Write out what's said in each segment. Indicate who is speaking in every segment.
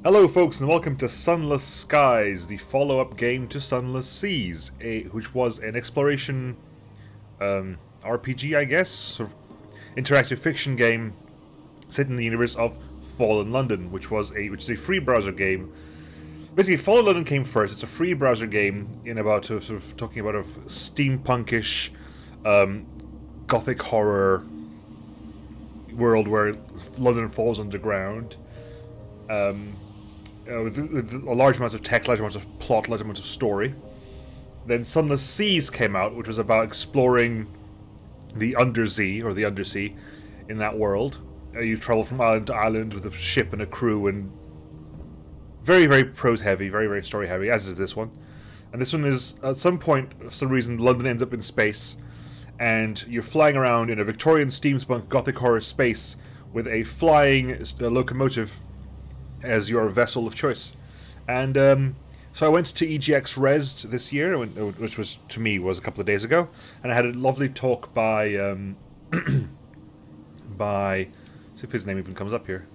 Speaker 1: Hello folks and welcome to Sunless Skies, the follow-up game to Sunless Seas, which was an exploration RPG, I guess, sort of interactive fiction game set in the universe of Fallen London, which is a free browser game. Basically, Fallen London came first. It's a free browser game sort of talking about a steampunkish, Gothic horror world where London falls underground. With a large amount of text, large amounts of plot, large amounts of story. Then Sunless Seas came out, which was about exploring the undersea, or the undersea, in that world. You travel from island to island with a ship and a crew, and very, very prose heavy, very, very story heavy, as is this one. And this one is, at some point, for some reason, London ends up in space, and you're flying around in a Victorian steampunk Gothic horror space with a flying locomotive as your vessel of choice. And so I went to EGX Resd this year, which was, to me, was a couple of days ago, and I had a lovely talk by by, see if his name even comes up here.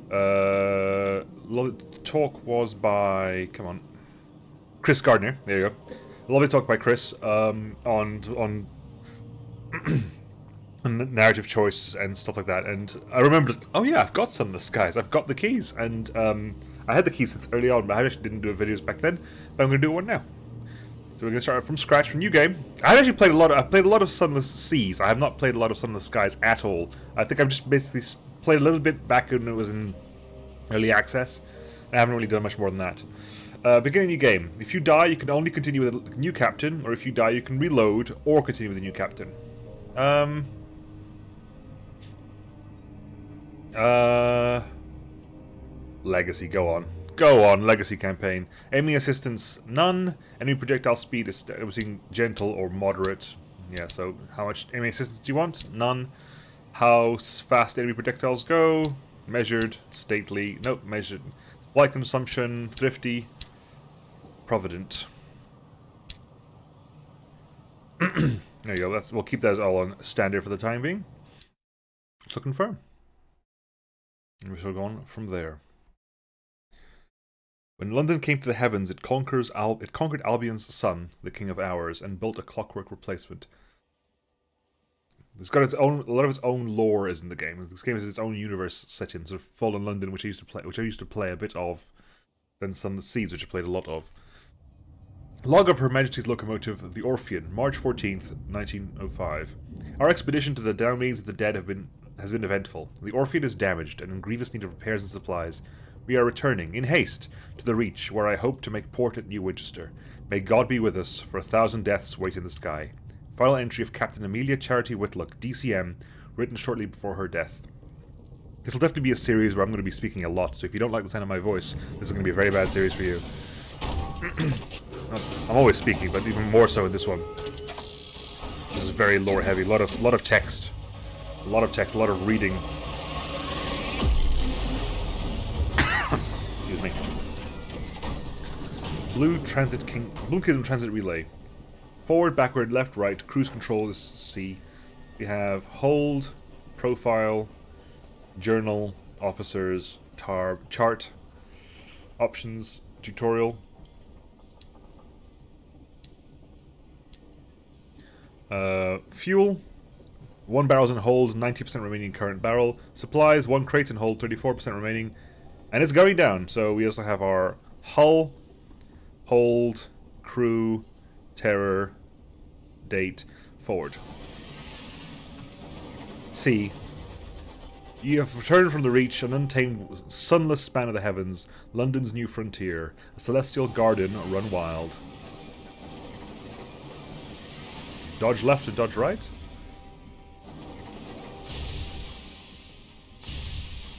Speaker 1: The talk was by, come on, Chris Gardner. There you go. A lovely talk by Chris on narrative choice and stuff like that, and I remembered, oh yeah, I've got Sunless Skies, I've got the keys, and I had the keys since early on, but I actually didn't do videos back then, but I'm going to do one now. So we're going to start from scratch from new game. I've actually played a lot of Sunless Seas. I have not played a lot of Sunless Skies at all. I think I've just basically played a little bit back when it was in early access, and I haven't really done much more than that. Beginning new game. If you die, you can only continue with a new captain, or if you die, you can reload or continue with a new captain. Legacy, go on. Go on, Legacy campaign. Aiming assistance, none. Enemy projectile speed is gentle or moderate. Yeah, so how much aiming assistance do you want? None. How fast enemy projectiles go? Measured, stately. Nope, measured. Supply consumption, thrifty. Provident. There you go, we'll keep that all on standard for the time being. So confirm. And we shall go on from there. When London came to the heavens, it conquered Albion's son, the King of Hours, and built a clockwork replacement. It's got a lot of its own lore is in the game. This game has its own universe set in sort of Fallen London, which I used to play a bit of. Then Sunless Seas, which I played a lot of. Log of Her Majesty's locomotive, the Orphean, March 14th, 1905. Our expedition to the domains of the dead has been eventful. The Orphean is damaged and in grievous need of repairs and supplies. We are returning, in haste, to the Reach, where I hope to make port at New Winchester. May God be with us, for 1,000 deaths wait in the sky. Final entry of Captain Amelia Charity Whitlock, DCM, written shortly before her death. This will definitely be a series where I'm going to be speaking a lot, so if you don't like the sound of my voice, this is going to be a very bad series for you. I'm always speaking, but even more so in this one. This is very lore heavy, a lot of text. A lot of text, a lot of reading. Excuse me. Blue Kingdom Transit Relay. Forward, backward, left, right, cruise control is C. We have hold, profile, journal, officers, chart, options, tutorial. Fuel. 1 barrels in hold, 90% remaining current barrel. Supplies, 1 crate in hold, 34% remaining. And it's going down. So we also have our hull, hold, crew, terror, date, forward. C. You have returned from the Reach, an untamed, sunless span of the heavens, London's new frontier, a celestial garden run wild. Dodge left or dodge right?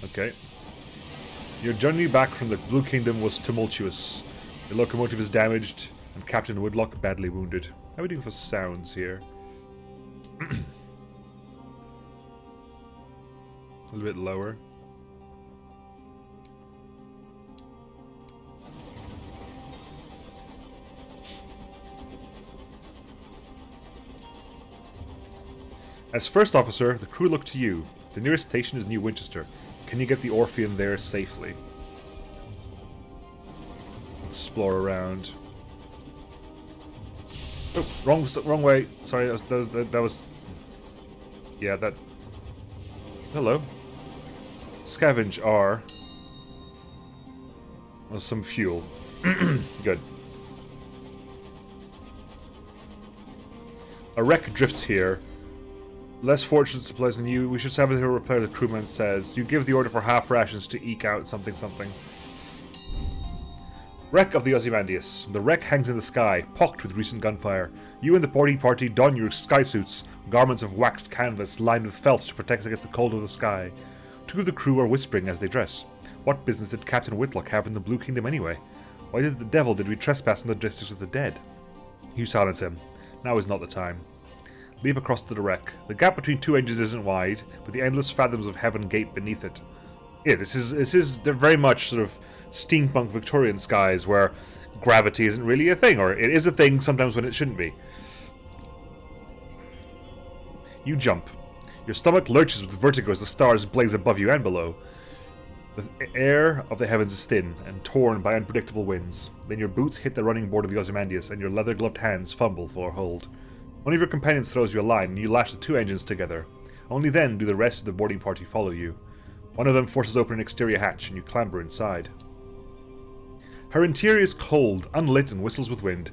Speaker 1: Okay. Your journey back from the Blue Kingdom was tumultuous. Your locomotive is damaged, and Captain Woodlock badly wounded. How are we doing for sounds here? A little bit lower. As first officer, the crew look to you. The nearest station is New Winchester. Can you get the Orpheum there safely? Explore around. Oh, wrong way. Sorry, that was... Yeah, that... Hello. Scavenge R. Well, some fuel. Good. A wreck drifts here. Less fortunate supplies than you. We should have it here repair, the crewman says. You give the order for half rations to eke out something something. Wreck of the Ozymandias. The wreck hangs in the sky, pocked with recent gunfire. You and the boarding party don your sky suits, garments of waxed canvas lined with felt to protect against the cold of the sky. Two of the crew are whispering as they dress. What business did Captain Whitlock have in the Blue Kingdom anyway? Why did the devil did we trespass in the districts of the dead? You silence him. Now is not the time. Leap across to the wreck. The gap between two engines isn't wide, but the endless fathoms of heaven gape beneath it. Yeah, this is they're very much sort of steampunk Victorian skies where gravity isn't really a thing, or it is a thing sometimes when it shouldn't be. You jump. Your stomach lurches with vertigo as the stars blaze above you and below. The air of the heavens is thin and torn by unpredictable winds. Then your boots hit the running board of the Ozymandias and your leather-gloved hands fumble for a hold. One of your companions throws you a line and you lash the two engines together. Only then do the rest of the boarding party follow you. One of them forces open an exterior hatch and you clamber inside. Her interior is cold, unlit and whistles with wind.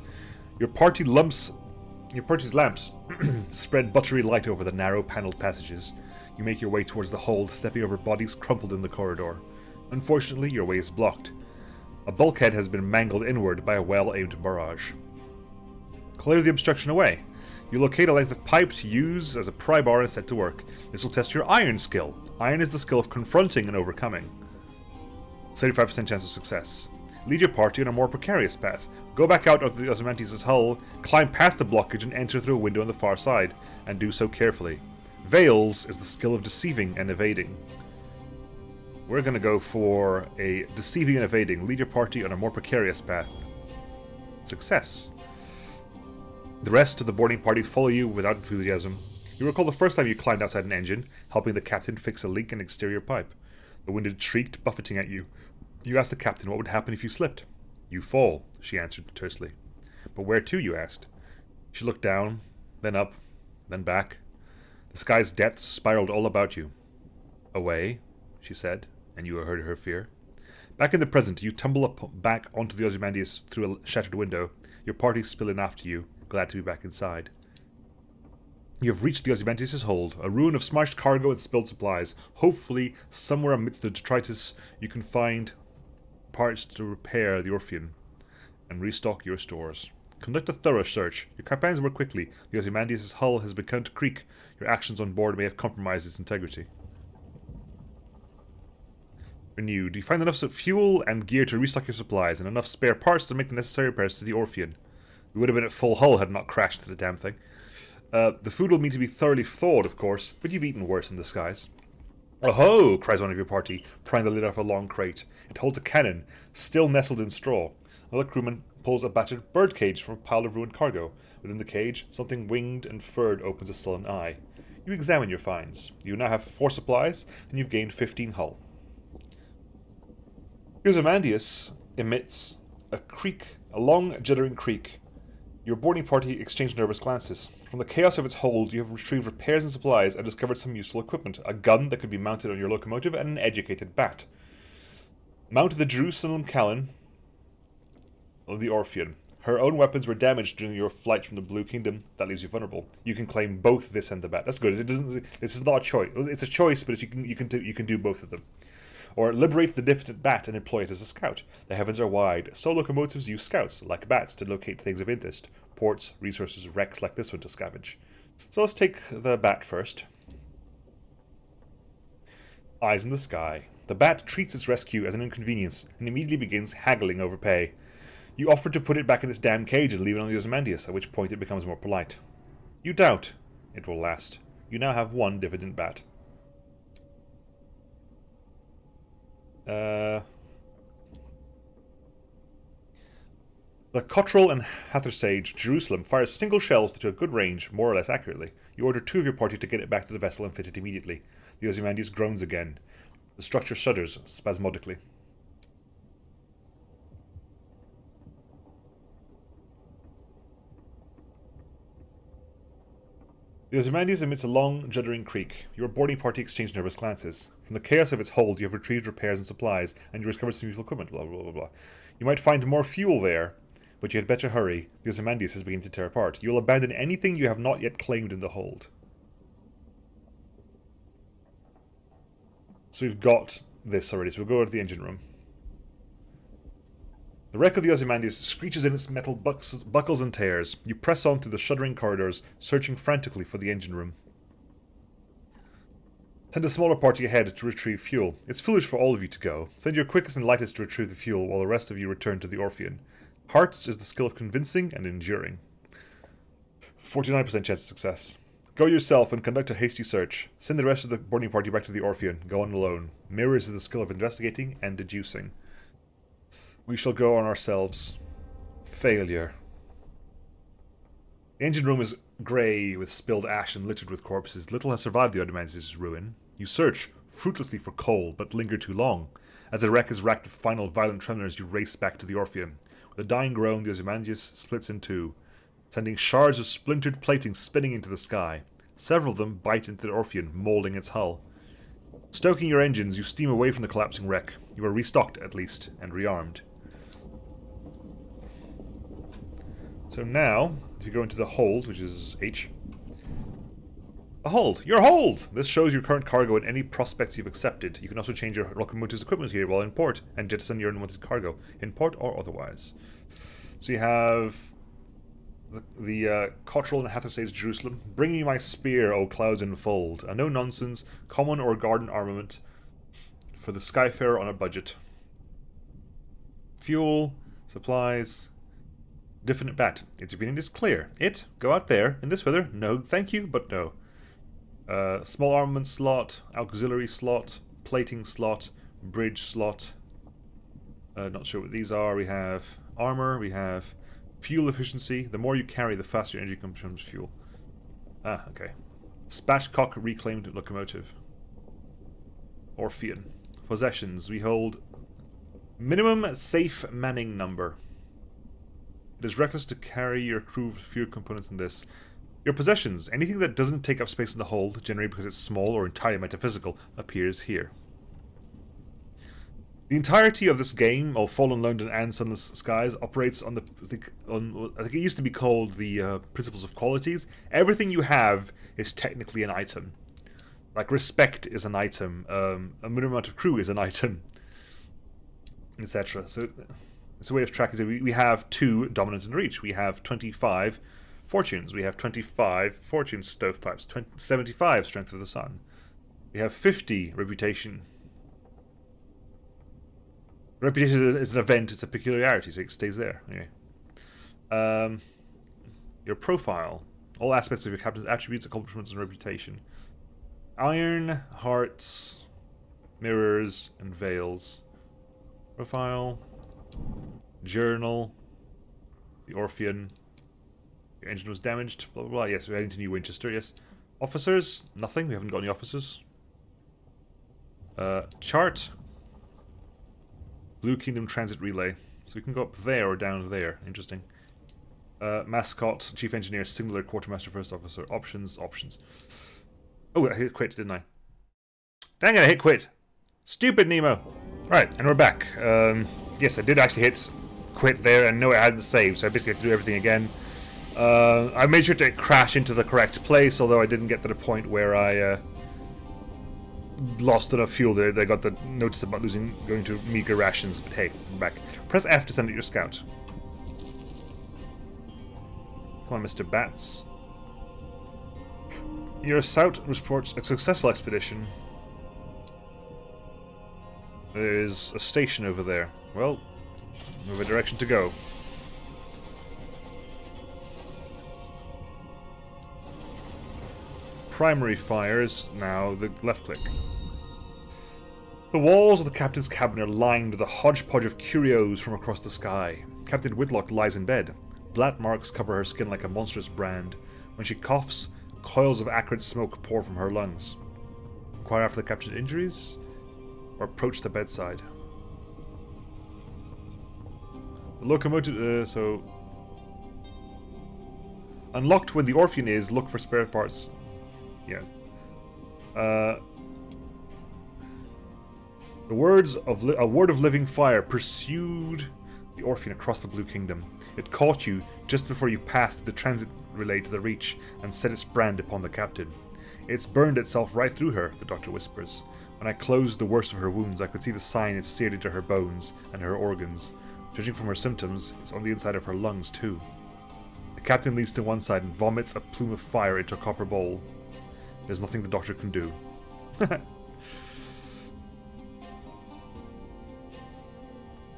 Speaker 1: Your party's lamps spread buttery light over the narrow panelled passages. You make your way towards the hold, stepping over bodies crumpled in the corridor. Unfortunately, your way is blocked. A bulkhead has been mangled inward by a well-aimed barrage. Clear the obstruction away. You locate a length of pipe to use as a pry bar and set to work. This will test your iron skill. Iron is the skill of confronting and overcoming. 75% chance of success. Lead your party on a more precarious path. Go back out of the Ozymandias' hull, climb past the blockage and enter through a window on the far side, and do so carefully. Veils is the skill of deceiving and evading. We're going to go for a deceiving and evading. Lead your party on a more precarious path. Success. The rest of the boarding party follow you without enthusiasm. You recall the first time you climbed outside an engine, helping the captain fix a leak in an exterior pipe. The wind had shrieked, buffeting at you. You asked the captain what would happen if you slipped. You fall, she answered tersely. But where to, you asked. She looked down, then up, then back. The sky's depths spiraled all about you. Away, she said, and you heard her fear. Back in the present, you tumble back onto the Ozymandias through a shattered window, your party spill in after you, glad to be back inside. You have reached the Ozymandias' hold, a ruin of smashed cargo and spilled supplies. Hopefully, somewhere amidst the detritus, you can find parts to repair the Orpheum and restock your stores. Conduct a thorough search. Your companions work quickly. The Ozymandias' hull has begun to creak. Your actions on board may have compromised its integrity. Renewed. You find enough fuel and gear to restock your supplies, and enough spare parts to make the necessary repairs to the Orpheum. We would have been at full hull had it not crashed into the damn thing. The food will need to be thoroughly thawed, of course, but you've eaten worse in the skies. Oh-ho! Cries one of your party, prying the lid off a long crate. It holds a cannon, still nestled in straw. Another crewman pulls a battered bird cage from a pile of ruined cargo. Within the cage, something winged and furred opens a sullen eye. You examine your finds. You now have 4 supplies, and you've gained 15 hull. Ozymandias emits a creak, a long, jittering creak. Your boarding party exchange nervous glances. From the chaos of its hold, you have retrieved repairs and supplies and discovered some useful equipment. A gun that could be mounted on your locomotive and an educated bat. Mount the Jerusalem Callan of the Orpheum. Her own weapons were damaged during your flight from the Blue Kingdom. That leaves you vulnerable. You can claim both this and the bat. That's good. It doesn't. This is not a choice. It's a choice, but you can do both of them. Or liberate the diffident bat and employ it as a scout. The heavens are wide, so locomotives use scouts, like bats, to locate things of interest. Ports, resources, wrecks like this one to scavenge. So let's take the bat first. Eyes in the sky. The bat treats its rescue as an inconvenience and immediately begins haggling over pay. You offer to put it back in its damn cage and leave it on the Ozymandias, at which point it becomes more polite. You doubt it will last. You now have 1 diffident bat. The Cottrell and Hathersage Jerusalem fires single shells to a good range, more or less accurately. You order 2 of your party to get it back to the vessel and fit it immediately. The Ozymandias groans again. The structure shudders spasmodically. The Ozymandias emits a long, juddering creak. Your boarding party exchange nervous glances. From the chaos of its hold, you have retrieved repairs and supplies, and you recovered some useful equipment, blah blah blah blah. You might find more fuel there, but you had better hurry. The Ozymandias is beginning to tear apart. You will abandon anything you have not yet claimed in the hold. So we've got this already, so we'll go to the engine room. The wreck of the Ozymandias screeches in its metal buckles and tears. You press on through the shuddering corridors, searching frantically for the engine room. Send a smaller party ahead to retrieve fuel. It's foolish for all of you to go. Send your quickest and lightest to retrieve the fuel, while the rest of you return to the Orpheon. Hearts is the skill of convincing and enduring. 49% chance of success. Go yourself and conduct a hasty search. Send the rest of the boarding party back to the Orpheon. Go on alone. Mirrors is the skill of investigating and deducing. We shall go on ourselves. Failure. The engine room is grey with spilled ash and littered with corpses. Little has survived the Ozymandias' ruin. You search fruitlessly for coal, but linger too long. As the wreck is racked with final violent tremors, you race back to the Orpheon. With a dying groan, the Ozymandias splits in two, sending shards of splintered plating spinning into the sky. Several of them bite into the Orpheon, moulding its hull. Stoking your engines, you steam away from the collapsing wreck. You are restocked, at least, and rearmed. So now, if you go into the hold, which is H. A hold! Your hold! This shows your current cargo and any prospects you've accepted. You can also change your locomotive's equipment here while in port, and jettison your unwanted cargo, in port or otherwise. So you have the Cottrell and Hathersage Jerusalem. Bring me my spear, O clouds enfold. A no-nonsense, common or garden armament for the Skyfarer on a budget. Fuel, supplies... Definite bat. Its opinion is clear. It, go out there, in this weather, no, thank you, but no. Small armament slot, auxiliary slot, plating slot, bridge slot. Not sure what these are. We have armor, we have fuel efficiency. The more you carry, the faster your engine consumes fuel. Ah, okay. Spatchcock reclaimed locomotive. Orpheon. Possessions. We hold minimum safe manning number. It is reckless to carry your crew with fewer components than this. Your possessions, anything that doesn't take up space in the hold, generally because it's small or entirely metaphysical, appears here. The entirety of this game, of Fallen London and Sunless Skies, operates on I think it used to be called the principles of qualities. Everything you have is technically an item. Like respect is an item, a minimum amount of crew is an item, etc. So it's a way of tracking. We have 2 dominant and reach. We have 25 fortunes. We have 25 fortune stovepipes. 75 strength of the sun. We have 50 reputation. Reputation is an event. It's a peculiarity, so it stays there. Anyway. Your profile. All aspects of your captain's attributes, accomplishments, and reputation. Iron, hearts, mirrors, and veils. Profile. Journal. The Orpheon. Your engine was damaged. Blah blah blah. Yes, we're heading to New Winchester. Yes. Officers. Nothing. We haven't got any officers. Chart. Blue Kingdom Transit Relay. So we can go up there or down there. Interesting. Mascot. Chief Engineer. Singular. Quartermaster. First Officer. Options. Options. Oh, I hit quit, didn't I? Dang it! I hit quit. Stupid Nemo. Right, and we're back. Yes, I did actually hit quit there, and no, I hadn't saved, so I basically had to do everything again. I made sure to crash into the correct place, although I didn't get to the point where I lost enough fuel there. I got the notice about going to meager rations, but hey, I'm back. Press F to send out your scout. Come on, Mr. Bats. Your scout reports a successful expedition. There's a station over there. Well, we have a direction to go. Primary fires, now the left click. The walls of the captain's cabin are lined with a hodgepodge of curios from across the sky. Captain Whitlock lies in bed. Black marks cover her skin like a monstrous brand. When she coughs, coils of acrid smoke pour from her lungs. Inquire after the captured injuries, or approach the bedside. The locomotive, unlocked when the Orphean is, look for spare parts. Yeah. A word of living fire pursued the Orphean across the Blue Kingdom. It caught you just before you passed the transit relay to the Reach and set its brand upon the captain. It's burned itself right through her, the doctor whispers. When I closed the worst of her wounds, I could see the sign it seared into her bones and her organs. Judging from her symptoms, it's on the inside of her lungs too. The captain leans to one side and vomits a plume of fire into a copper bowl. There's nothing the doctor can do.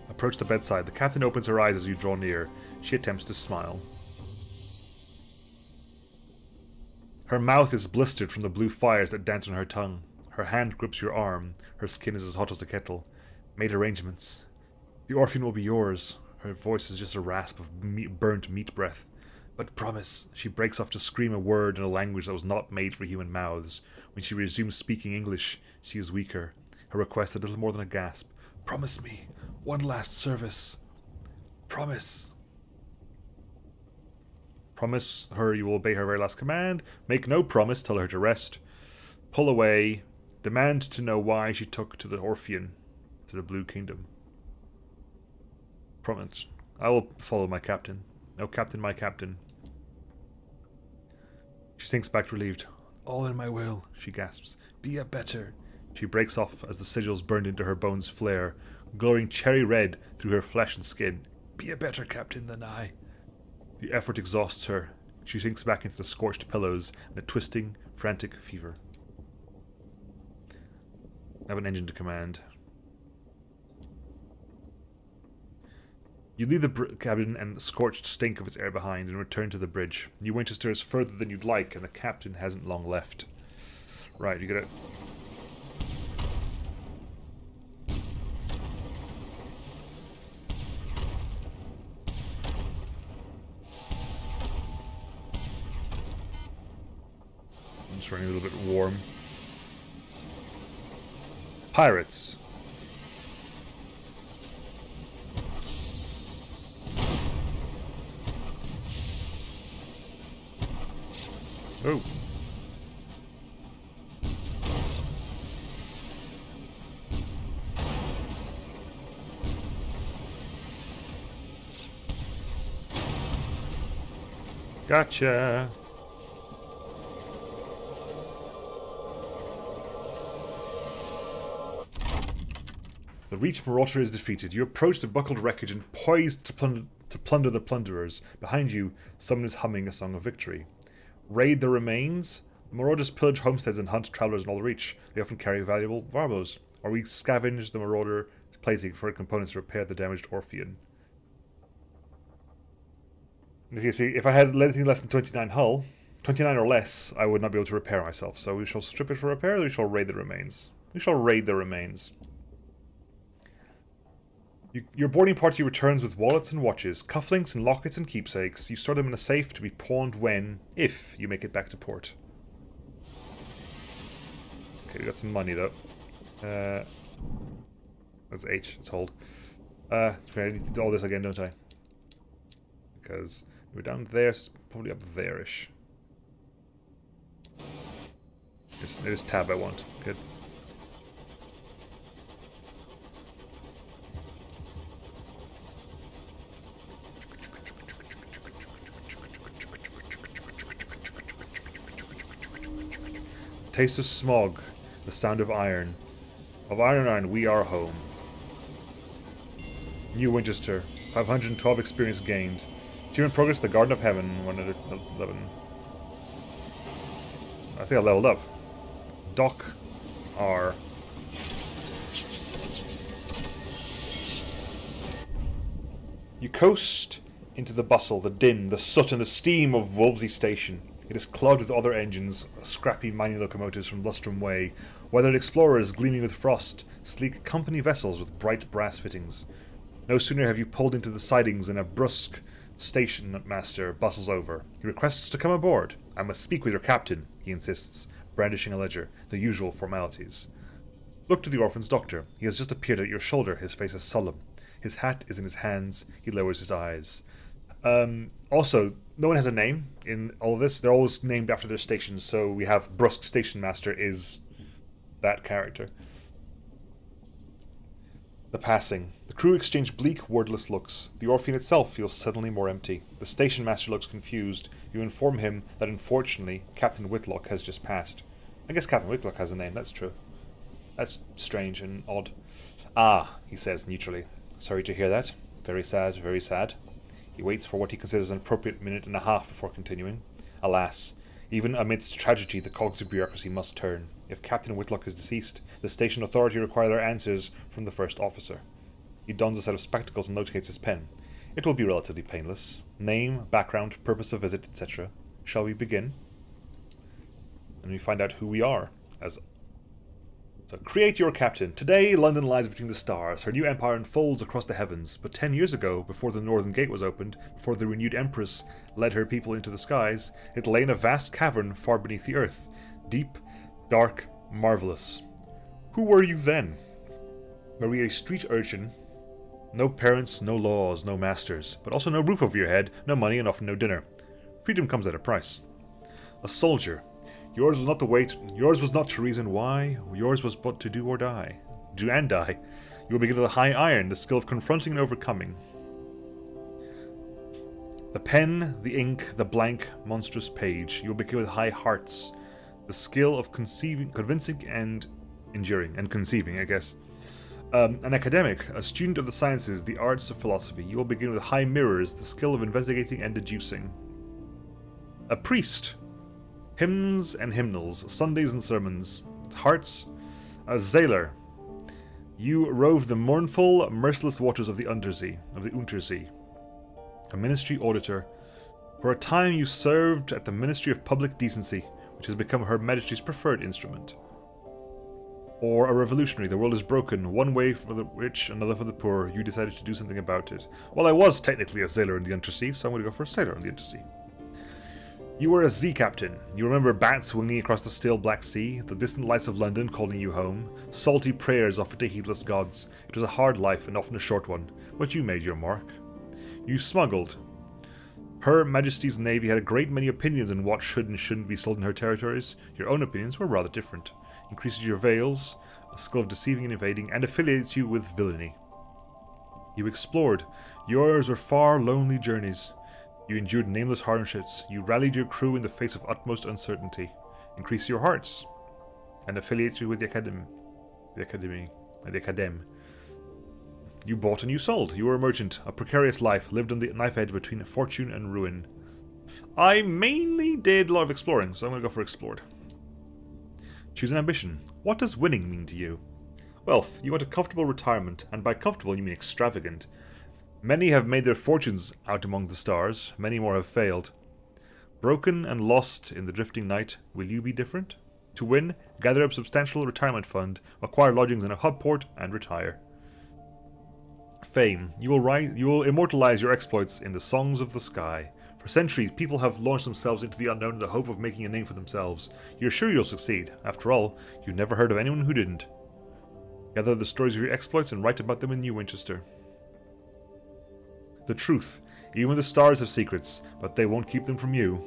Speaker 1: Approach the bedside. The captain opens her eyes as you draw near. She attempts to smile. Her mouth is blistered from the blue fires that dance on her tongue. Her hand grips your arm. Her skin is as hot as the kettle. Made arrangements. The Orphean will be yours. Her voice is just a rasp of burnt meat breath. But promise. She breaks off to scream a word in a language that was not made for human mouths. When she resumes speaking English, she is weaker. Her request a little more than a gasp. Promise me. One last service. Promise. Promise her you will obey her very last command. Make no promise. Tell her to rest. Pull away. Demand to know why she took to the Orphean, to the Blue Kingdom. Promise. I will follow my captain. No captain, my captain. She sinks back relieved. All in my will, she gasps. Be a better. She breaks off as the sigils burned into her bones flare, glowing cherry red through her flesh and skin. Be a better captain than I. The effort exhausts her. She sinks back into the scorched pillows in a twisting, frantic fever. I have an engine to command. You leave the cabin and the scorched stink of its air behind and return to the bridge. New Winchester is further than you'd like, and the captain hasn't long left. Right, you gotta... I'm just running a little bit warm. Pirates. Oh. Gotcha. The Reach Marauder is defeated. You approach the buckled wreckage and poised to plunder the plunderers. Behind you, someone is humming a song of victory. Raid the remains. Marauders pillage homesteads and hunt travelers in all the Reach. They often carry valuable varmos. Or we scavenge the Marauder plating for components to repair the damaged Orphean. You see, if I had anything less than 29 hull, 29 or less, I would not be able to repair myself. So we shall strip it for repair, or we shall raid the remains. We shall raid the remains. Your boarding party returns with wallets and watches, cufflinks and lockets and keepsakes. You store them in a safe to be pawned when, if, you make it back to port. Okay, we got some money though. That's H, let's hold. Okay, I need to do all this again, don't I? Because we're down there, so it's probably up there-ish. It is tab I want. Good. Taste of smog, the sound of iron. Of iron, we are home. New Winchester, 512 experience gained. Achievement progress, the Garden of Heaven, 111. I think I leveled up. Dock R. You coast into the bustle, the din, the soot and the steam of Wolvesey Station. It is clogged with other engines, scrappy mining locomotives from Lustrum Way, weathered explorers gleaming with frost, sleek company vessels with bright brass fittings. No sooner have you pulled into the sidings than a brusque station master bustles over. He requests to come aboard. I must speak with your captain, he insists, brandishing a ledger, the usual formalities. Look to the orphan's doctor. He has just appeared at your shoulder. His face is solemn. His hat is in his hands. He lowers his eyes. Also, no one has a name in all of this. They're always named after their stations, so we have Brusque Station Master is that character. The passing. The crew exchange bleak, wordless looks. The Orpheum itself feels suddenly more empty. The station master looks confused. You inform him that unfortunately, Captain Whitlock has just passed. I guess Captain Whitlock has a name, that's true. That's strange and odd. Ah, he says neutrally. Sorry to hear that. Very sad, very sad. He waits for what he considers an appropriate minute and a half before continuing. Alas, even amidst tragedy, the cogs of bureaucracy must turn. If Captain Whitlock is deceased, the station authority require their answers from the first officer. He dons a set of spectacles and locates his pen. It will be relatively painless. Name, background, purpose of visit, etc. Shall we begin? And we find out who we are. So, create your captain. Today, London lies between the stars. Her new empire unfolds across the heavens. But 10 years ago, before the Northern Gate was opened, before the renewed Empress led her people into the skies, it lay in a vast cavern far beneath the earth. Deep, dark, marvelous. Who were you then? Were we a street urchin? No parents, no laws, no masters, but also no roof over your head, no money, and often no dinner. Freedom comes at a price. A soldier. Yours was not the weight, yours was not to reason why, yours was but to do or die. Do and die. You will begin with a high iron, the skill of confronting and overcoming. The pen, the ink, the blank, monstrous page. You will begin with high hearts, the skill of convincing and enduring, and conceiving, I guess. An academic, a student of the sciences, the arts of philosophy. You will begin with high mirrors, the skill of investigating and deducing. A priest. Hymns and hymnals, Sundays and sermons, hearts. A sailor. You rove the mournful, merciless waters of the Untersee. A ministry auditor. For a time you served at the Ministry of Public Decency, which has become Her Majesty's preferred instrument. Or a revolutionary. The world is broken, one way for the rich, another for the poor. You decided to do something about it. Well, I was technically a sailor in the Untersea, so I'm going to go for a sailor in the Untersea. You were a sea captain. You remember bats swinging across the still Black Sea, the distant lights of London calling you home, salty prayers offered to heedless gods. It was a hard life and often a short one, but you made your mark. You smuggled. Her Majesty's Navy had a great many opinions on what should and shouldn't be sold in her territories. Your own opinions were rather different. Increases your veils, a skill of deceiving and evading, and affiliates you with villainy. You explored. Yours were far lonely journeys. You endured nameless hardships. You rallied your crew in the face of utmost uncertainty. Increase your hearts, and affiliate you with the Academy. You bought and you sold. You were a merchant. A precarious life, lived on the knife edge between fortune and ruin. I mainly did a lot of exploring, so I'm going to go for explored. Choose an ambition. What does winning mean to you? Wealth. You want a comfortable retirement, and by comfortable you mean extravagant. Many have made their fortunes out among the stars, many more have failed. Broken and lost in the drifting night, will you be different? To win, gather up substantial retirement fund, acquire lodgings in a hub port, and retire. Fame. You will immortalize your exploits in the songs of the sky. For centuries, people have launched themselves into the unknown in the hope of making a name for themselves. You're sure you'll succeed. After all, you've never heard of anyone who didn't. Gather the stories of your exploits and write about them in New Winchester. The truth. Even the stars have secrets, but they won't keep them from you.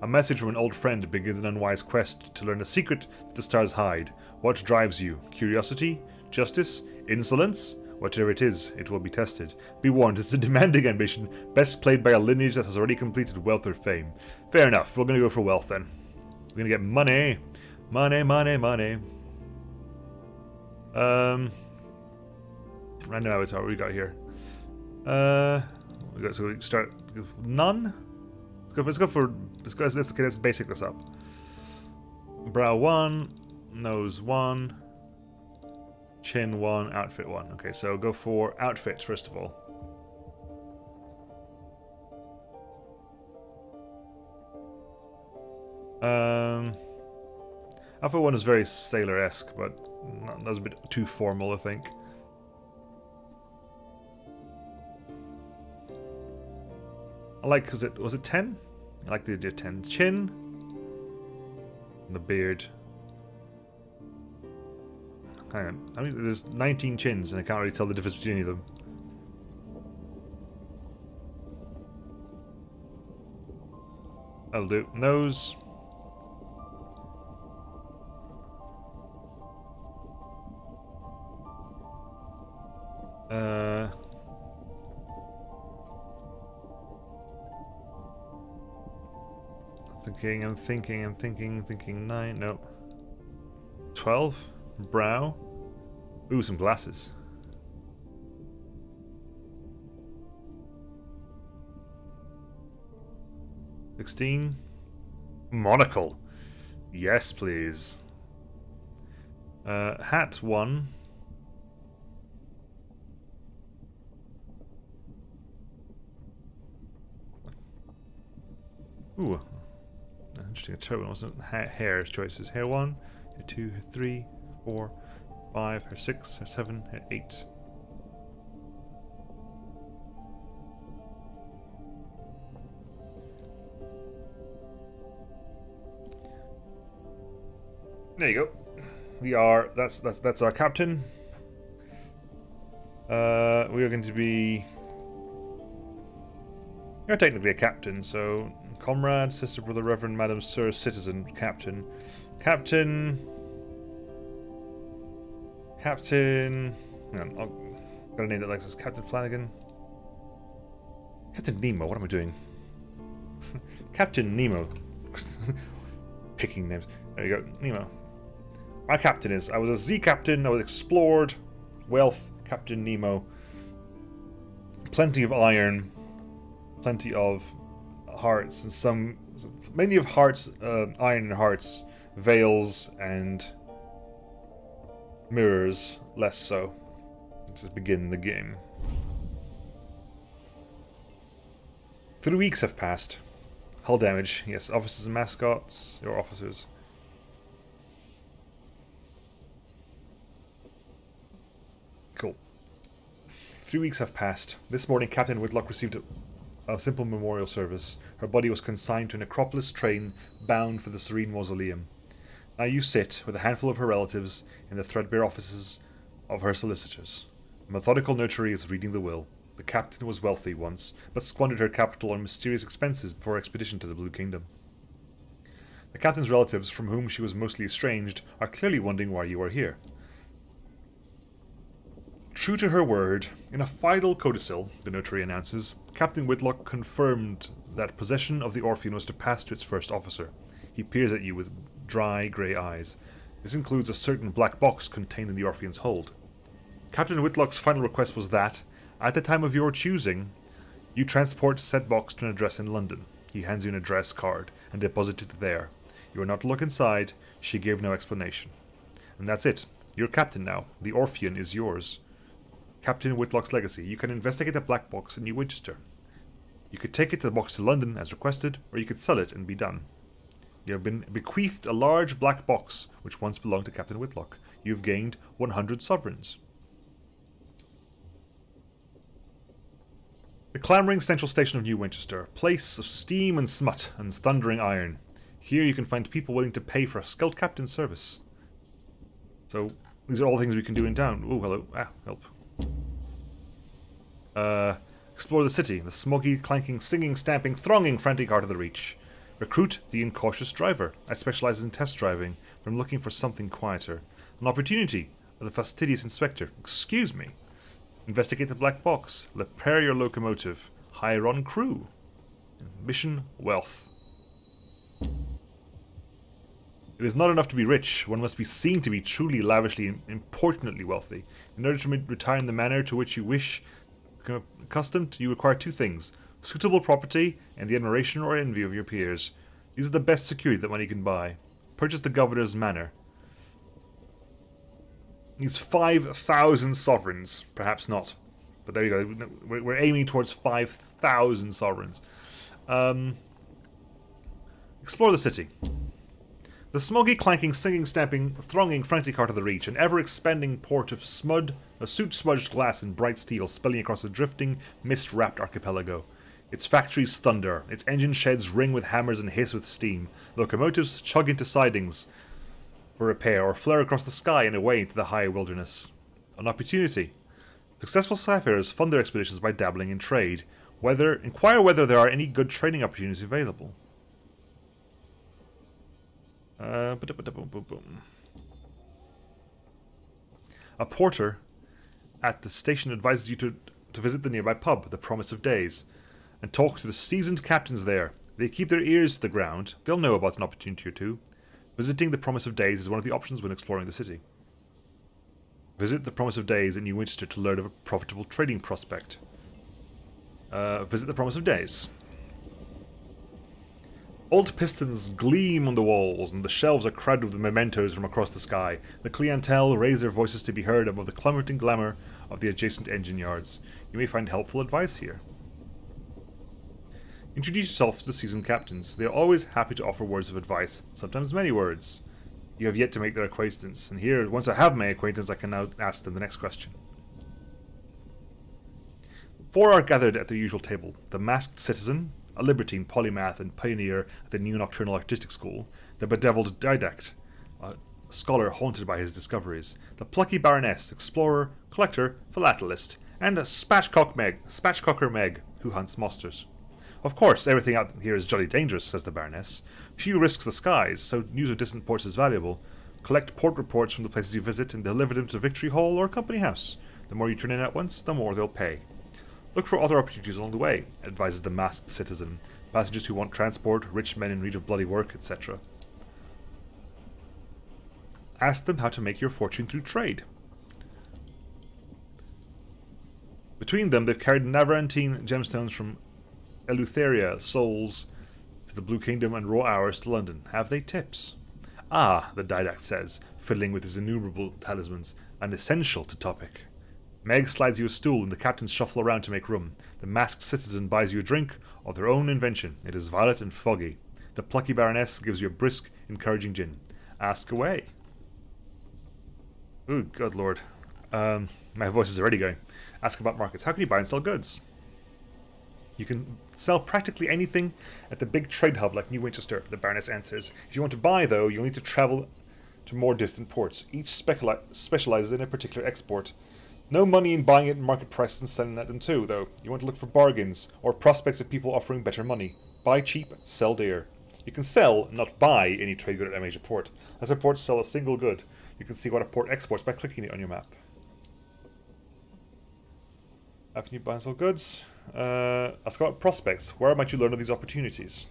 Speaker 1: A message from an old friend begins an unwise quest to learn a secret that the stars hide. What drives you? Curiosity? Justice? Insolence? Whatever it is, it will be tested. Be warned, it's a demanding ambition, best played by a lineage that has already completed wealth or fame. Fair enough, we're going to go for wealth then. We're going to get money. Money, money, money. Random avatar, what we got here? So we start with none. Let's basic this up. Brow 1, nose 1, chin 1, outfit 1. Okay, so go for outfits first of all. Outfit 1 is very sailor-esque, but that was a bit too formal, I think. I like, was it 10? I like the idea of 10. Chin. And the beard. Hang on. I mean, there's 19 chins and I can't really tell the difference between any of them. That'll do. Nose. I'm thinking 9, no. 12? Brow? Ooh, some glasses. 16? Monocle. Yes, please. Hat 1. Ooh. Interesting. A turban wasn't hair choices. Hair 1, hair 2, hair 3, 4, 5, hair 6, hair 7, hair 8. There you go. We are. That's our captain. We are going to be. You're technically a captain, so comrade, sister, brother, reverend, madam, sir, citizen, captain, captain. Hang on, I've got a name that likes this. Captain Flanagan. Captain Nemo. What am I doing? Captain Nemo. Picking names. There you go. Nemo. My captain is. I was a Z captain. I was explored. Wealth. Captain Nemo. Plenty of iron. Plenty of hearts and some. Many of hearts. Iron and hearts. Veils and mirrors. Less so. Let's just begin the game. 3 weeks have passed. Hull damage. Yes, officers and mascots. Your officers. Cool. 3 weeks have passed. This morning, Captain Whitlock received a simple memorial service. Her body was consigned to an Acropolis train bound for the Serene Mausoleum. Now you sit, with a handful of her relatives, in the threadbare offices of her solicitors. A methodical notary is reading the will. The captain was wealthy once, but squandered her capital on mysterious expenses before expedition to the Blue Kingdom. The captain's relatives, from whom she was mostly estranged, are clearly wondering why you are here. True to her word, in a final codicil, the notary announces, Captain Whitlock confirmed that possession of the Orpheum was to pass to its first officer. He peers at you with dry, grey eyes. This includes a certain black box contained in the Orpheum's hold. Captain Whitlock's final request was that, at the time of your choosing, you transport said box to an address in London. He hands you an address card and deposit it there. You are not to look inside. She gave no explanation. And that's it. You're captain now. The Orpheum is yours. Captain Whitlock's legacy. You can investigate the black box in New Winchester. You could take it the box to London as requested, or you could sell it and be done. You have been bequeathed a large black box, which once belonged to Captain Whitlock. You've gained 100 sovereigns. The clamouring central station of New Winchester, place of steam and smut and thundering iron. Here you can find people willing to pay for a scout captain's service. So, these are all things we can do in town. Oh, hello. Ah, help. Explore the city, the smoggy, clanking, singing, stamping, thronging, frantic heart of the Reach. Recruit the incautious driver. I specialize in test driving, but I'm looking for something quieter. An opportunity of the fastidious inspector. Excuse me. Investigate the black box. Repair your locomotive. Hire on crew. Mission, wealth. It is not enough to be rich. One must be seen to be truly, lavishly, and importantly wealthy. In order to retire in the manner to which you wish, accustomed, you require two things. Suitable property and the admiration or envy of your peers. These are the best security that money can buy. Purchase the governor's manor. Needs 5,000 sovereigns. Perhaps not. But there you go. We're aiming towards 5,000 sovereigns. Explore the city. The smoggy, clanking, singing, stamping, thronging, frantic heart of the Reach, an ever-expanding port of soot-smudged glass and bright steel spilling across a drifting, mist-wrapped archipelago. Its factories thunder, its engine sheds ring with hammers and hiss with steam. Locomotives chug into sidings for repair or flare across the sky and away into the high wilderness. An opportunity. Successful seafarers fund their expeditions by dabbling in trade. Inquire whether there are any good trading opportunities available. A porter at the station advises you to visit the nearby pub, the Promise of Days, and talk to the seasoned captains there. They keep their ears to the ground. They'll know about an opportunity or two. Visiting the Promise of Days is one of the options when exploring the city. Visit the Promise of Days in New Winchester to learn of a profitable trading prospect. Visit the Promise of Days. Old pistons gleam on the walls, and the shelves are crowded with mementos from across the sky. The clientele raise their voices to be heard above the clamour and glamour of the adjacent engine yards. You may find helpful advice here. Introduce yourself to the seasoned captains. They are always happy to offer words of advice, sometimes many words. You have yet to make their acquaintance, and here, once I have my acquaintance, I can now ask them the next question. 4 are gathered at their usual table. The masked citizen, a libertine, polymath, and pioneer at the new nocturnal artistic school, the bedeviled didact, a scholar haunted by his discoveries, the plucky baroness, explorer, collector, philatelist, and a spatchcocker Meg, who hunts monsters. Of course, everything out here is jolly dangerous, says the baroness. Few risks the skies, so news of distant ports is valuable. Collect port reports from the places you visit and deliver them to Victory Hall or Company House. The more you turn in at once, the more they'll pay. Look for other opportunities along the way, advises the masked citizen. Passengers who want transport, rich men in need of bloody work, etc. Ask them how to make your fortune through trade. Between them, they've carried Navarantine gemstones from Eleutheria, Souls, to the Blue Kingdom and raw hours to London. Have they tips? Ah, the didact says, fiddling with his innumerable talismans, an essential to topic. Meg slides you a stool and the captains shuffle around to make room. The masked citizen buys you a drink of their own invention. It is violet and foggy. The plucky baroness gives you a brisk, encouraging gin. Ask away. Ooh, good lord. My voice is already going. Ask about markets. How can you buy and sell goods? You can sell practically anything at the big trade hub like New Winchester, the baroness answers. If you want to buy, though, you'll need to travel to more distant ports. Each specializes in a particular export. No money in buying it at market prices and selling at them too, though. You want to look for bargains, or prospects of people offering better money. Buy cheap, sell dear. You can sell, not buy, any trade good at a major port. As a port sell a single good, you can see what a port exports by clicking it on your map. How can you buy and sell goods? Ask about prospects. Where might you learn of these opportunities?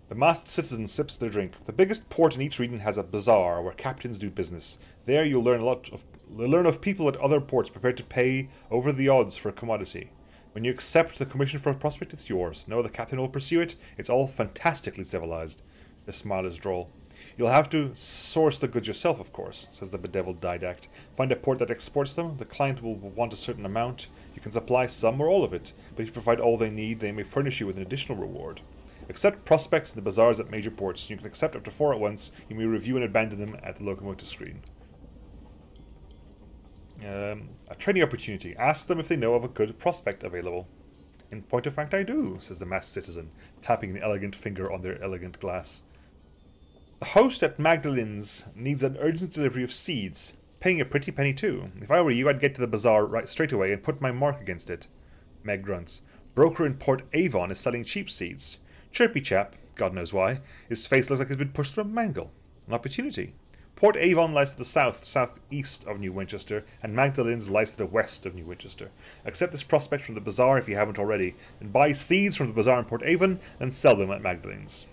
Speaker 1: The masked citizen sips their drink. The biggest port in each region has a bazaar where captains do business. There you'll learn of people at other ports prepared to pay over the odds for a commodity. When you accept the commission for a prospect, it's yours. No other captain will pursue it. It's all fantastically civilized. The smile is droll. You'll have to source the goods yourself, of course, says the bedeviled didact. Find a port that exports them. The client will want a certain amount. You can supply some or all of it, but if you provide all they need, they may furnish you with an additional reward. Accept prospects in the bazaars at major ports. You can accept up to 4 at once. You may review and abandon them at the locomotive screen. A trading opportunity. Ask them if they know of a good prospect available. In point of fact, I do, says the masked citizen, tapping an elegant finger on their elegant glass. The host at Magdalen's needs an urgent delivery of seeds, paying a pretty penny too. If I were you, I'd get to the bazaar right straight away and put my mark against it. Meg grunts. Broker in Port Avon is selling cheap seeds. Chirpy chap, God knows why. His face looks like he's been pushed through a mangle. An opportunity. Port Avon lies to the southeast of New Winchester, and Magdalen's lies to the west of New Winchester. Accept this prospect from the bazaar if you haven't already, then buy seeds from the bazaar in Port Avon and sell them at Magdalen's.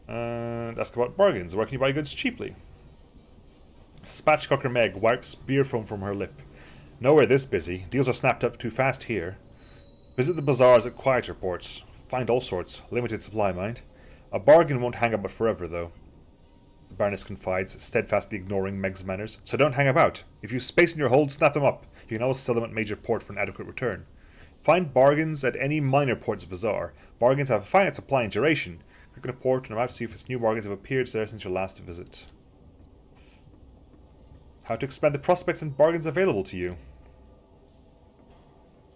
Speaker 1: And ask about bargains. Where can you buy goods cheaply? Spatchcocker Meg wipes beer foam from her lip. Nowhere this busy. Deals are snapped up too fast here. Visit the bazaars at quieter ports. Find all sorts. Limited supply, mind. A bargain won't hang about forever, though. The Baroness confides, steadfastly ignoring Meg's manners. So don't hang about. If you've space in your hold, snap them up. You can always sell them at major port for an adequate return. Find bargains at any minor port's bazaar. Bargains have a finite supply and duration. Click on a port and I'm about to see if its new bargains have appeared there since your last visit. How to expand the prospects and bargains available to you.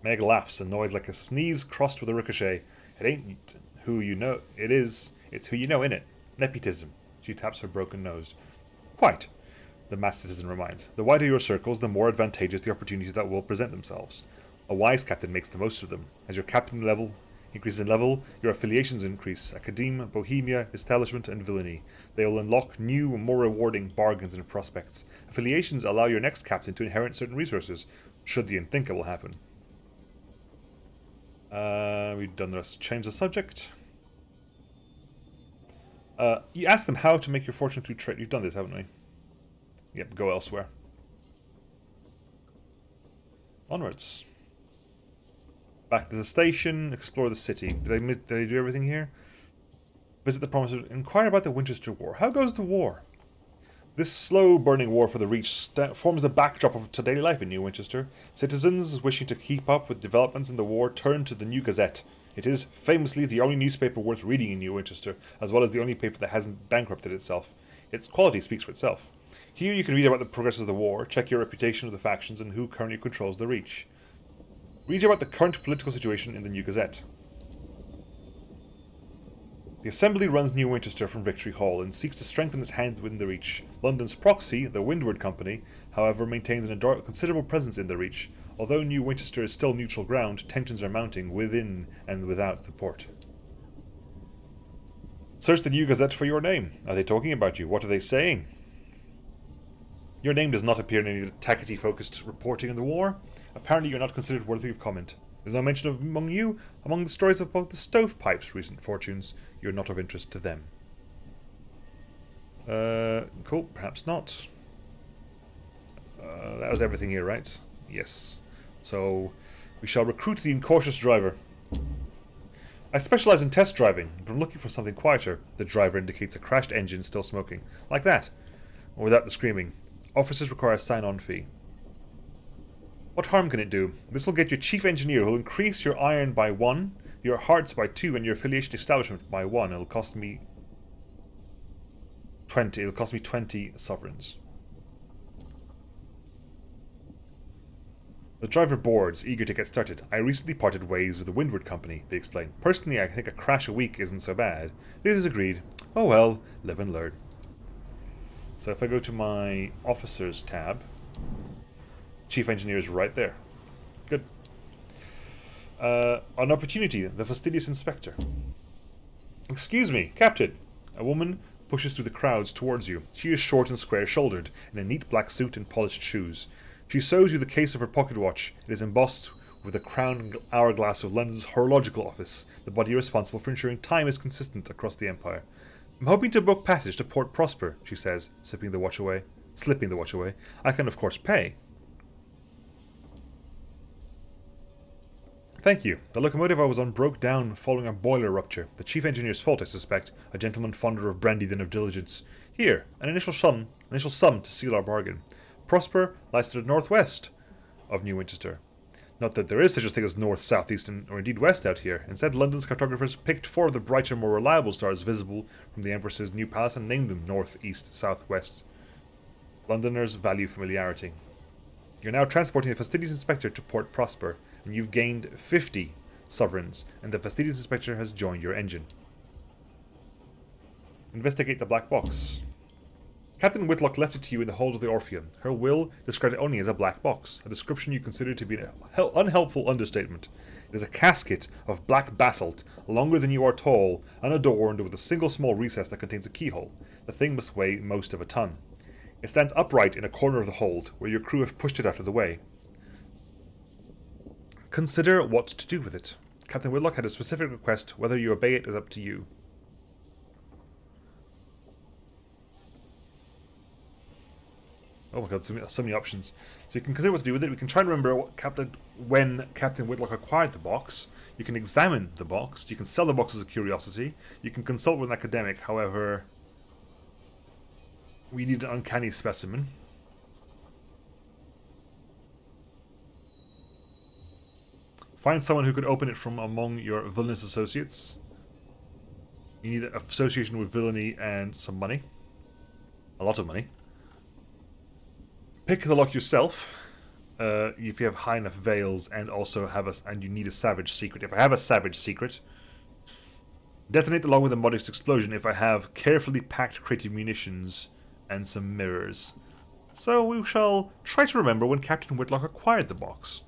Speaker 1: Meg laughs, a noise like a sneeze crossed with a ricochet. It ain't who you know it is, it's who you know, innit? Nepotism. She taps her broken nose. Quite, the masked citizen reminds. The wider your circles, the more advantageous the opportunities that will present themselves. A wise captain makes the most of them. As your captain level increases in level, your affiliations increase. Academe, Bohemia, Establishment, and Villainy. They will unlock new, more rewarding bargains and prospects. Affiliations allow your next captain to inherit certain resources, should the unthinkable happen. We've done the rest. Change the subject. You ask them how to make your fortune through trade. You've done this, haven't we? Yep, go elsewhere. Onwards. Back to the station, explore the city. Did I do everything here? Visit the promised... Inquire about the Winchester War. How goes the war? This slow-burning war for the Reach forms the backdrop of daily life in New Winchester. Citizens wishing to keep up with developments in the war turn to the New Gazette. It is, famously, the only newspaper worth reading in New Winchester, as well as the only paper that hasn't bankrupted itself. Its quality speaks for itself. Here you can read about the progress of the war, check your reputation of the factions, and who currently controls the Reach. Read about the current political situation in the New Gazette. The Assembly runs New Winchester from Victory Hall and seeks to strengthen its hand within the Reach. London's proxy, the Windward Company, however, maintains an considerable presence in the Reach. Although New Winchester is still neutral ground, tensions are mounting within and without the port. Search the New Gazette for your name. Are they talking about you? What are they saying? Your name does not appear in any Tackety-focused reporting in the war. Apparently you're not considered worthy of comment. There's no mention of among you. Among the stories of both the Stovepipes' recent fortunes, you're not of interest to them. Cool. Perhaps not. That was everything here, right? Yes. So, we shall recruit the incautious driver. I specialize in test driving, but I'm looking for something quieter. The driver indicates a crashed engine still smoking. Like that. Or without the screaming. Officers require a sign-on fee. What harm can it do? This will get you chief engineer, who will increase your iron by 1, your hearts by 2, and your affiliation establishment by 1. It'll cost me 20. It'll cost me 20 sovereigns. The driver boards, eager to get started. I recently parted ways with the Windward Company, they explain. Personally, I think a crash a week isn't so bad. This is agreed. Oh well, live and learn. So if I go to my officers tab, chief engineer is right there. Good. An opportunity, the fastidious inspector. Excuse me, Captain. A woman pushes through the crowds towards you. She is short and square-shouldered, in a neat black suit and polished shoes. She shows you the case of her pocket watch. It is embossed with the crown hourglass of London's horological office, the body responsible for ensuring time is consistent across the empire. I'm hoping to book passage to Port Prosper, she says, slipping the watch away. I can, of course, pay. Thank you. The locomotive I was on broke down following a boiler rupture. The chief engineer's fault, I suspect. A gentleman fonder of brandy than of diligence. Here, an initial sum to seal our bargain. Prosper lies to the northwest of New Winchester. Not that there is such a thing as north, south, east, or indeed west out here. Instead, London's cartographers picked 4 of the brighter, more reliable stars visible from the Empress's new palace and named them north, east, south, west. Londoners value familiarity. You're now transporting the fastidious inspector to Port Prosper, and you've gained 50 sovereigns, and the fastidious inspector has joined your engine. Investigate the black box. Captain Whitlock left it to you in the hold of the Orpheum. Her will described it only as a black box, a description you consider to be an unhelpful understatement. It is a casket of black basalt, longer than you are tall, unadorned with a single small recess that contains a keyhole. The thing must weigh most of a ton. It stands upright in a corner of the hold, where your crew have pushed it out of the way. Consider what to do with it. Captain Whitlock had a specific request. Whether you obey it is up to you. Oh my god, so many options. So you can consider what to do with it. We can try and remember when Captain Whitlock acquired the box. You can examine the box. You can sell the box as a curiosity. You can consult with an academic. However, we need an uncanny specimen. Find someone who could open it from among your villainous associates. You need an association with villainy and some money. A lot of money. Pick the lock yourself. if you have high enough veils and also have and you need a savage secret. If I have a savage secret, detonate along with a modest explosion if I have carefully packed creative munitions and some mirrors. So we shall try to remember when Captain Whitlock acquired the box.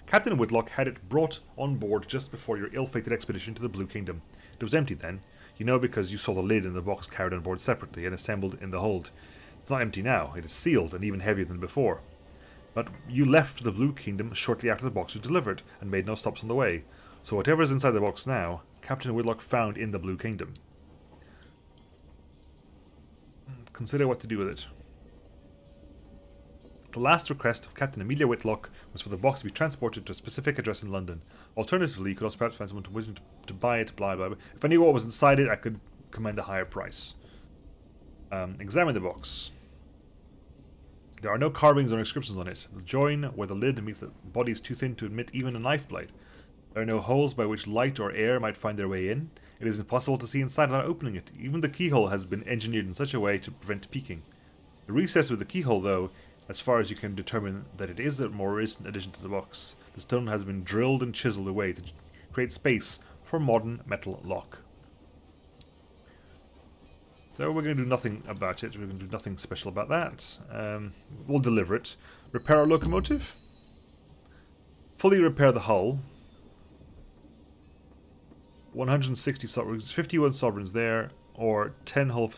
Speaker 1: Captain Whitlock had it brought on board just before your ill-fated expedition to the Blue Kingdom. It was empty then, you know, because you saw the lid and the box carried on board separately and assembled in the hold. It's not empty now, it is sealed and even heavier than before. But you left for the Blue Kingdom shortly after the box was delivered and made no stops on the way. So whatever is inside the box now, Captain Whitlock found in the Blue Kingdom. Consider what to do with it. The last request of Captain Amelia Whitlock was for the box to be transported to a specific address in London. Alternatively, you could also perhaps find someone willing to buy it, blah blah blah. If I knew what was inside it, I could command a higher price. Examine the box. There are no carvings or inscriptions on it. The join where the lid meets the body is too thin to admit even a knife blade. There are no holes by which light or air might find their way in. It is impossible to see inside without opening it. Even the keyhole has been engineered in such a way to prevent peeking. The recess with the keyhole, though, as far as you can determine that it is a more recent addition to the box. The stone has been drilled and chiseled away to create space for modern metal lock. So we're going to do nothing about it. We're going to do nothing special about that. We'll deliver it. Repair our locomotive. Fully repair the hull. 160 sovereigns, 51 sovereigns there, or 10 hull.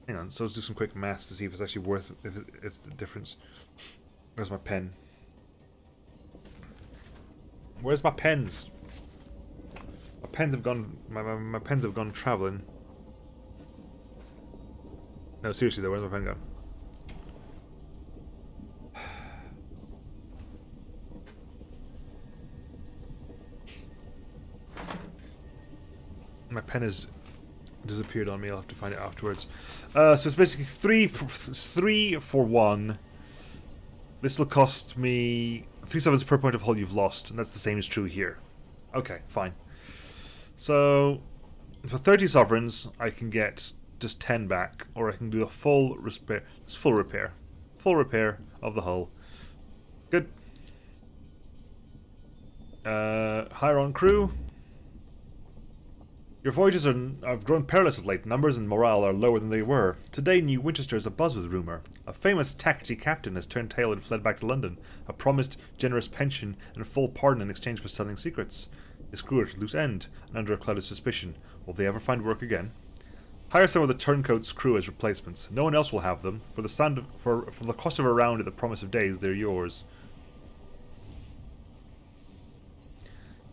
Speaker 1: Hang on, so let's do some quick maths to see if it's actually worth, if it's the difference. Where's my pen? Where's my pens? My pens have gone. My pens have gone traveling. No, seriously though, where's my pen gone? My pen has disappeared on me. I'll have to find it afterwards. So it's basically three for one. This will cost me 3 sovereigns per point of hull you've lost, and that's the same as true here. Okay, fine. So for 30 sovereigns, I can get just 10 back, or I can do a full repair. Just full repair of the hull. Good. Hire on crew. Your voyages have grown perilous of late. Numbers and morale are lower than they were. Today, New Winchester is abuzz with rumour. A famous taxi captain has turned tail and fled back to London. A promised generous pension and full pardon in exchange for selling secrets. His crew are at loose end and under a cloud of suspicion. Will they ever find work again? Hire some of the turncoats' crew as replacements. No one else will have them. For the cost of a round at the promise of days, they're yours.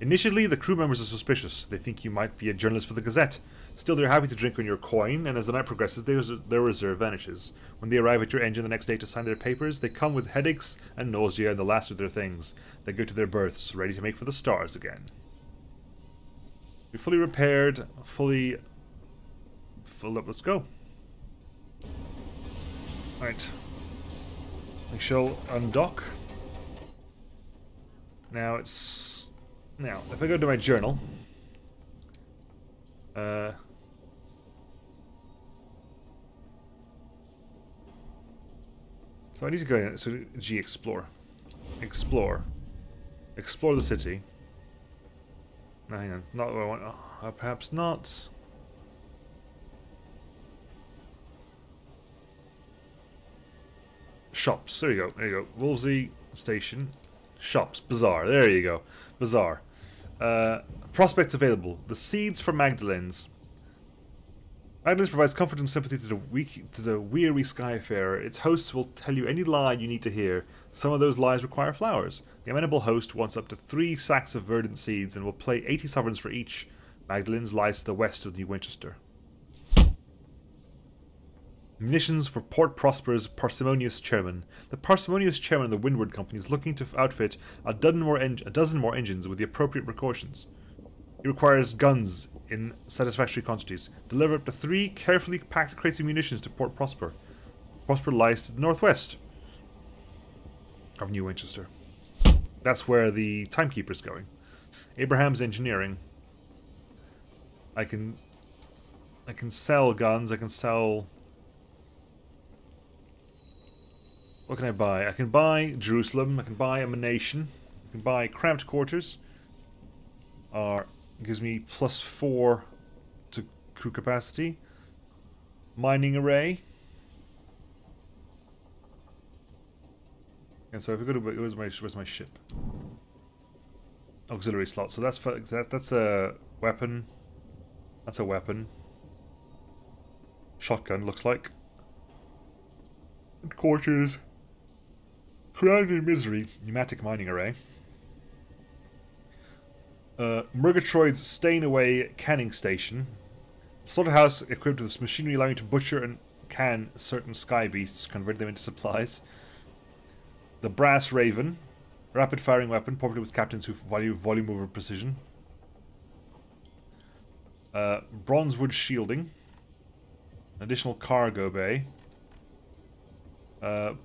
Speaker 1: Initially, the crew members are suspicious. They think you might be a journalist for the Gazette. Still, they're happy to drink on your coin, and as the night progresses, their reserve vanishes. When they arrive at your engine the next day to sign their papers, they come with headaches and nausea and the last of their things. They go to their berths, ready to make for the stars again. We're fully repaired, fully filled up. Let's go. Right. We shall undock. Now, if I go to my journal, so I need to go in. So G, explore the city. No, hang on, not what I want. Oh, perhaps not. Shops. There you go. Wolsey Station. Shops. Bazaar. There you go. Bazaar. Prospects available. The seeds for Magdalene's. Magdalene's provides comfort and sympathy to the weary skyfarer. Its hosts will tell you any lie you need to hear. Some of those lies require flowers. The amenable host wants up to 3 sacks of verdant seeds and will pay 80 sovereigns for each. Magdalene's lies to the west of New Winchester. Munitions for Port Prosper's parsimonious chairman. The parsimonious chairman of the Windward Company is looking to outfit a dozen more engines with the appropriate precautions. He requires guns in satisfactory quantities. Deliver up to 3 carefully packed crates of munitions to Port Prosper. Prosper lies to the northwest of New Winchester. That's where the timekeeper's going. Abraham's engineering. I can sell guns. I can sell What can I buy? I can buy Jerusalem. I can buy Emanation. I can buy Cramped Quarters. Gives me +4 to crew capacity. Mining Array. And so if we go to where's my ship? Auxiliary slot. So that's a weapon. That's a weapon. Shotgun looks like. Quarters. Crowned in Misery. Pneumatic Mining Array. Murgatroyd's Staying Away Canning Station. Slaughterhouse equipped with machinery allowing you to butcher and can certain sky beasts, convert them into supplies. The Brass Raven. Rapid firing weapon, popular with captains who value volume over precision. Bronzewood Shielding. Additional cargo bay.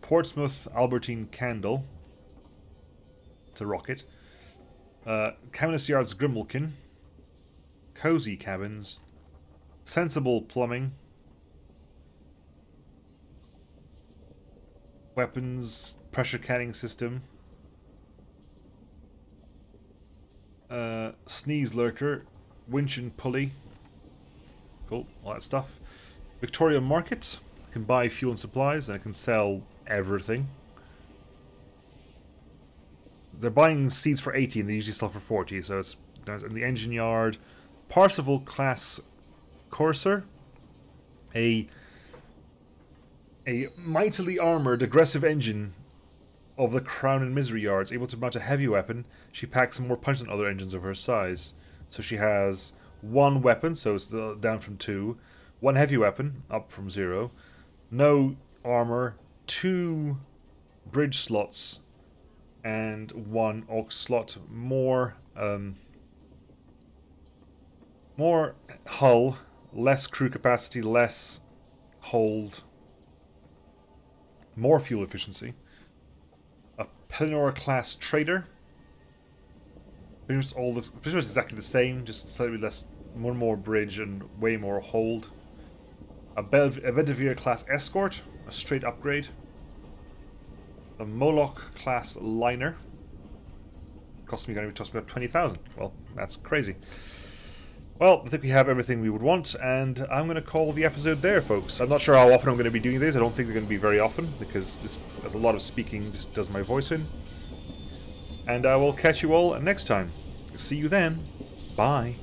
Speaker 1: Portsmouth Albertine Candle. It's a rocket. Cabinet Yard's Grimalkin. Cozy Cabins. Sensible Plumbing. Weapons. Pressure canning system. Sneeze Lurker. Winch and Pulley. Cool, all that stuff. Victoria Market. I can buy fuel and supplies, and I can sell everything. They're buying seeds for 80, and they usually sell for 40, so it's in the engine yard. Parsifal class Courser. A mightily armored, aggressive engine of the Crown and Misery yards, able to mount a heavy weapon. She packs more punch than other engines of her size. So she has 1 weapon, so it's down from 2. 1 heavy weapon, up from 0. No armor. 2 bridge slots. And 1 aux slot. More hull. Less crew capacity. Less hold. More fuel efficiency. A Pelennor class trader. Pretty much exactly the same, just slightly less, more bridge and way more hold. A Bedivere class escort, a straight upgrade. A Moloch class liner. Cost me about 20,000. Well, that's crazy. Well, I think we have everything we would want, and I'm going to call the episode there, folks. I'm not sure how often I'm going to be doing these. I don't think they're going to be very often, because there's a lot of speaking just does my voice in. And I will catch you all next time. See you then. Bye.